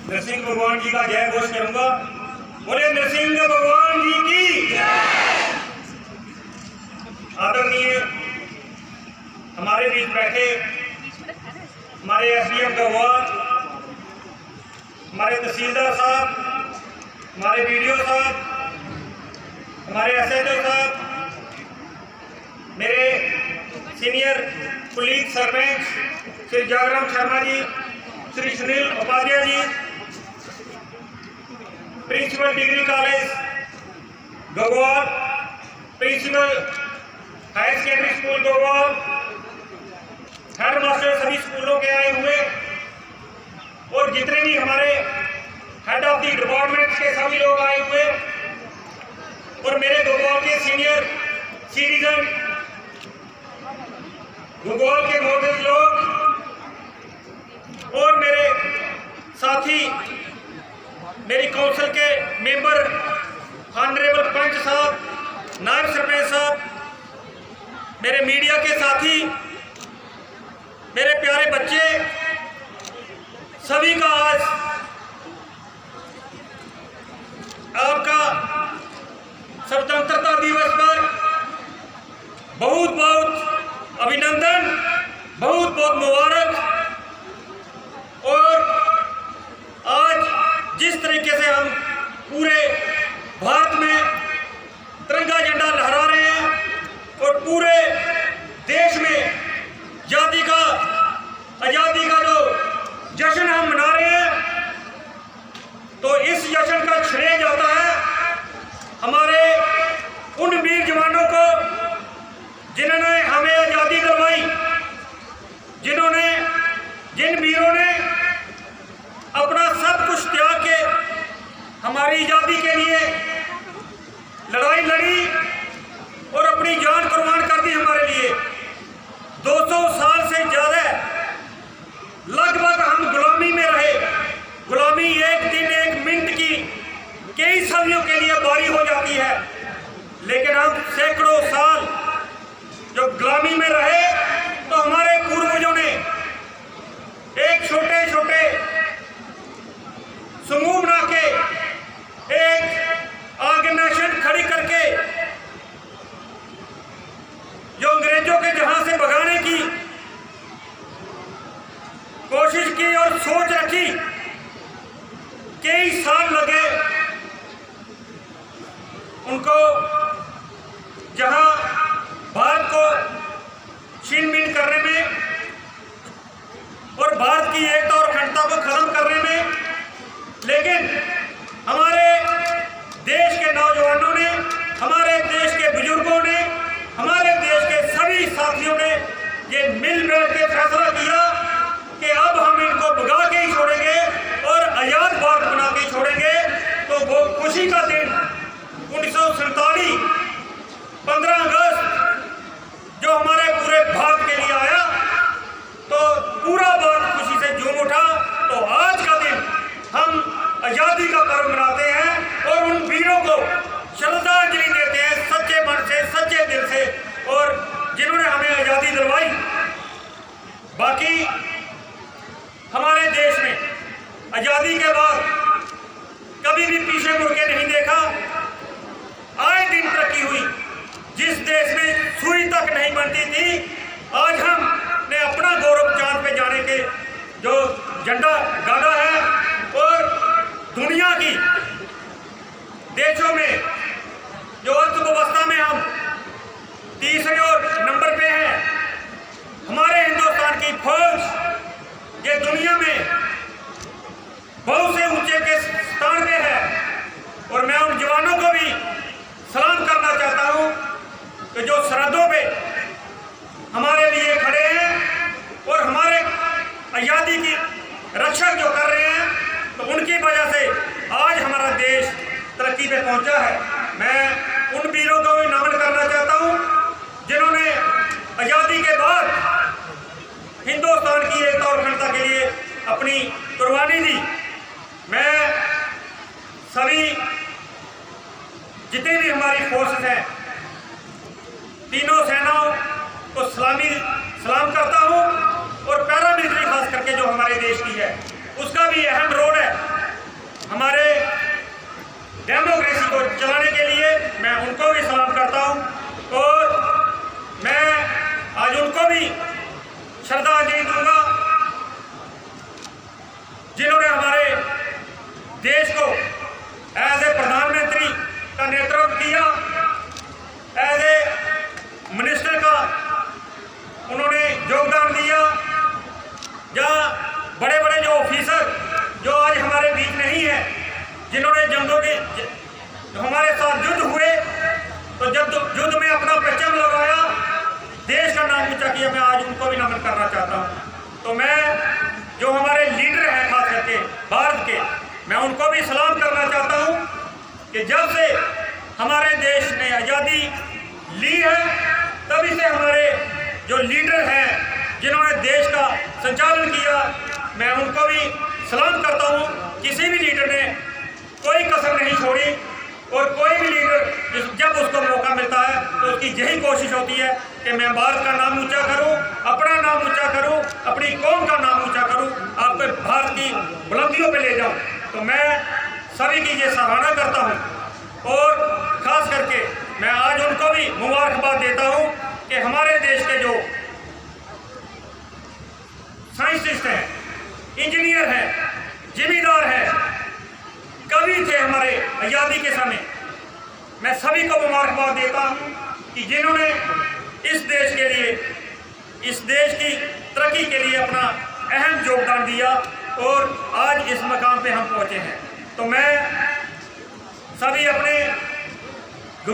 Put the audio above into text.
नरसिंह भगवान जी का जय घोष करूंगा। बोले नरसिंह भगवान जी की। आदरणीय हमारे बीच बैठे हमारे एसडीएम गढ़वाल, हमारे तहसीलदार साहब, हमारे बीडीओ साहब, हमारे एसएचओ साहब, मेरे senior colleague sarpanch Shri Jagram Sharma ji, Shri Sunil Upadhyay ji, principal degree college Garhwal, principal higher secondary school Garhwal, head master सभी स्कूलों के आए हुए और जितने भी हमारे हेड ऑफ द डिपार्टमेंट के सभी लोग आए हुए और मेरे गढ़वाल के सीनियर सिटीजन, गढ़वाल के मोहतरम लोग और मेरे साथी, मेरी काउंसिल के मेंबर, ऑनरेबल पंच साहब, नायब सरपंच साहब, मेरे मीडिया के साथी, मेरे प्यारे बच्चे, सभी का आज आपका स्वतंत्रता दिवस पर बहुत बहुत अभिनंदन, बहुत बहुत मुबारक। और आज जिस तरीके से हम पूरे भारत में तिरंगा झंडा लहरा रहे हैं और पूरे देश में आजादी का जो जश्न हम मना रहे हैं, तो इस जश्न का श्रेय जाता है हमारे उन वीर जवानों को जिन्होंने हमें आजादी दिलवाई, जिन वीरों ने अपना सब कुछ त्याग के हमारी आजादी के लिए लड़ाई लड़ी और अपनी जान कुर्बान कर दी हमारे लिए। 200 साल से ज्यादा लगभग हम गुलामी में रहे। गुलामी एक दिन एक मिनट की कई सदियों के लिए बारी हो जाती है, लेकिन हम सैकड़ों साल जो गुलामी में रहे तो हमारे पूर्वजों ने एक छोटे छोटे समूह बना के एक ऑर्गेनाइजेशन खड़ी करके जो अंग्रेजों के जहां से भगाने की कोशिश की और सोच रखी। कई साल लगे उनको जहां भारत को छीन-बीन करने में और भारत की एकता और अखंडता को खत्म करने में, लेकिन हमारे देश के नौजवानों ने, हमारे देश के बुजुर्गों ने, हमारे देश के सभी साथियों ने ये मिल बैठ के फैसला किया कि अब हम इनको भगा के ही छोड़ेंगे और आजाद भारत बना के छोड़ेंगे। तो वो खुशी का दिन 1947 15 अगस्त जो हमारे पूरे भारत के लिए आया, तो पूरा भारत खुशी से झूम उठा। तो आज का दिन हम आजादी का पर्व मनाते हैं और उन वीरों को श्रद्धांजलि देते हैं सच्चे मन से, सच्चे दिल से, और जिन्होंने हमें आजादी दिलवाई। बाकी हमारे देश में आजादी के बाद कभी भी पीछे मुड़ के नहीं देखा। आए दिन तरक्की हुई। जिस देश में सुई तक नहीं बनती थी, आज हमने अपना गौरव चांद पे जाने के जो झंडा गाड़ा है और दुनिया की देशों में जो अर्थव्यवस्था में हम तीसरे नंबर पे हैं। हमारे हिंदुस्तान की फौज ये दुनिया में बहुत से ऊंचे के स्थान पे है और मैं उन जवानों को भी सलाम करना चाहता हूं कि जो सरहदों पे हमारे लिए खड़े हैं और हमारे आजादी की रक्षा जो कर रहे हैं, तो उनकी वजह से आज हमारा देश तरक्की पे पहुंचा है। मैं उन वीरों को भी नमन करना चाहता हूं जिन्होंने आजादी के बाद हिंदुस्तान की एकता और अखंडता के लिए अपनी कुर्बानी दी। मैं सभी जितने भी हमारी फोर्सेस हैं, तीनों सेनाओं को सलाम करता हूं और पैरामिलिट्री खास करके जो हमारे देश की है उसका भी अहम रोल है। जिन्होंने हमारे देश को एज ए प्रधानमंत्री का नेतृत्व किया, एज ए मिनिस्टर का उन्होंने योगदान दिया, या बड़े बड़े जो ऑफिसर जो आज हमारे बीच नहीं है, जिन्होंने जंगों के हमारे साथ युद्ध हुए, तो जब युद्ध में अपना परचम लगाया, देश का नाम ऊंचा किया, मैं आज उनको भी नमन करना चाहता हूँ। तो मैं जो हमारे लीडर हैं खास करके भारत के, मैं उनको भी सलाम करना चाहता हूँ कि जब से हमारे देश ने आज़ादी ली है, तभी से हमारे जो लीडर हैं जिन्होंने देश का संचालन किया, मैं उनको भी सलाम करता हूँ। किसी भी लीडर ने कोई कसर नहीं छोड़ी, और कोई भी लीडर जब उसको मौका मिलता है तो उसकी यही कोशिश होती है कि मैं भारत का नाम ऊंचा करूं, अपना नाम ऊंचा करूं, अपनी कौम का नाम ऊंचा करूं, आपको भारत की बुलंदियों पे ले जाऊं। तो मैं सभी की ये सराहना करता हूं, और ख़ास करके मैं आज उनको भी मुबारकबाद देता हूं कि हमारे देश के जो साइंटिस्ट हैं, इंजीनियर हैं, जिम्मेदार हैं, कवि थे हमारे आज़ादी के समय, मैं सभी को मुबारकबाद देता हूँ कि जिन्होंने इस देश के लिए, इस देश की तरक्की के लिए अपना अहम योगदान दिया, और आज इस मकाम पे हम पहुँचे हैं। तो मैं सभी अपने